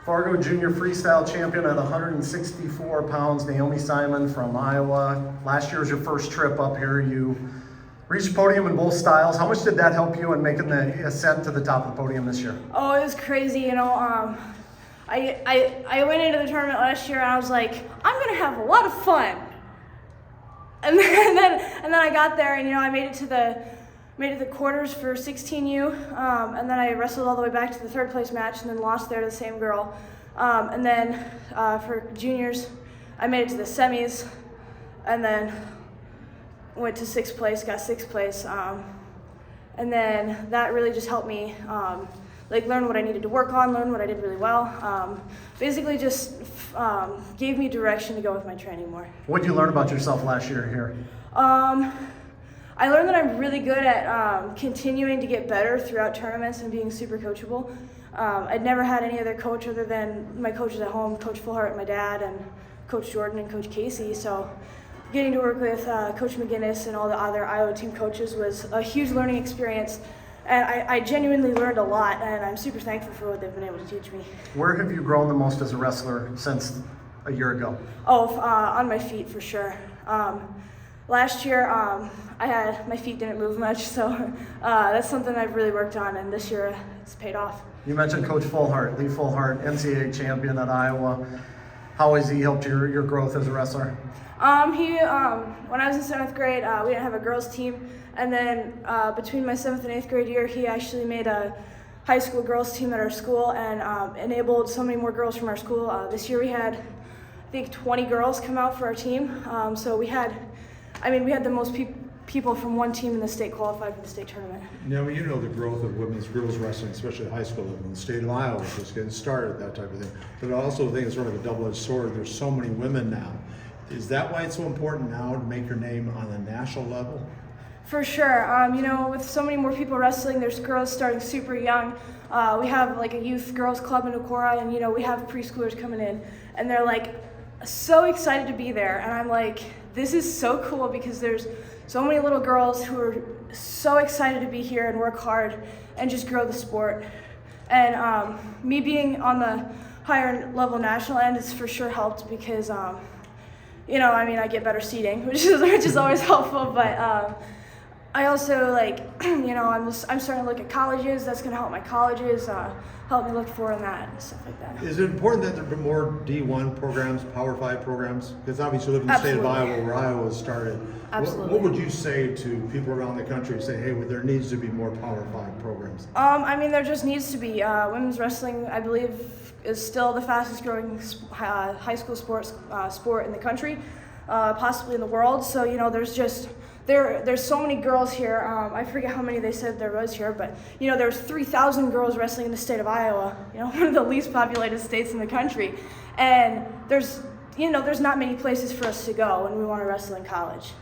Fargo Junior Freestyle Champion at 164 pounds, Naomi Simon from Iowa. Last year was your first trip up here. You reached the podium in both styles. How much did that help you in making the ascent to the top of the podium this year? Oh, it was crazy, you know. I went into the tournament last year and I was like, I'm gonna have a lot of fun. And then I got there and I made it to the quarters for 16U, and then I wrestled all the way back to the third place match and then lost there to the same girl. And then for juniors, I made it to the semis, and then went to sixth place, got sixth place, and then that really just helped me learn what I needed to work on, learn what I did really well. Basically just gave me direction to go with my training more. What did you learn about yourself last year here? I learned that I'm really good at continuing to get better throughout tournaments and being super coachable. I'd never had any other coach other than my coaches at home, Coach Fullhart, my dad, and Coach Jordan and Coach Casey. So getting to work with Coach McGinnis and all the other Iowa team coaches was a huge learning experience. And I genuinely learned a lot, and I'm super thankful for what they've been able to teach me. Where have you grown the most as a wrestler since a year ago? Oh, on my feet for sure. Last year, my feet didn't move much, so that's something I've really worked on, and this year it's paid off. You mentioned Coach Fullhart, Lee Fullhart, NCAA champion at Iowa. How has he helped your growth as a wrestler? When I was in 7th grade, we didn't have a girls team, and then between my 7th and 8th grade year, he actually made a high school girls team at our school and enabled so many more girls from our school. This year we had, I think, 20 girls come out for our team, so we had the most people from one team in the state qualified for the state tournament. Now, you know the growth of women's girls wrestling, especially at high school level in the state of Iowa, just getting started, that type of thing. But I also think it's sort of a double-edged sword. There's so many women now. Is that why it's so important now to make your name on the national level? For sure. With so many more people wrestling, there's girls starting super young. We have a youth girls club in Decorah, and we have preschoolers coming in, and they're so excited to be there. And I'm like, this is so cool because there's so many little girls who are so excited to be here and work hard and just grow the sport. And me being on the higher level national end has for sure helped because, I get better seating, which is always helpful. But I also I'm starting to look at colleges. That's going to help my colleges. Help me look for in that and stuff like that. Is it important that there be more D1 programs, Power 5 programs? Because obviously you live in the state of Iowa where Iowa started. Absolutely. What would you say to people around the country say, hey, there needs to be more Power 5 programs? There just needs to be. Women's wrestling, I believe, is still the fastest growing high school sport in the country, possibly in the world. So, there's so many girls here. I forget how many they said there was here, but there's 3,000 girls wrestling in the state of Iowa. One of the least populated states in the country, and there's not many places for us to go when we want to wrestle in college.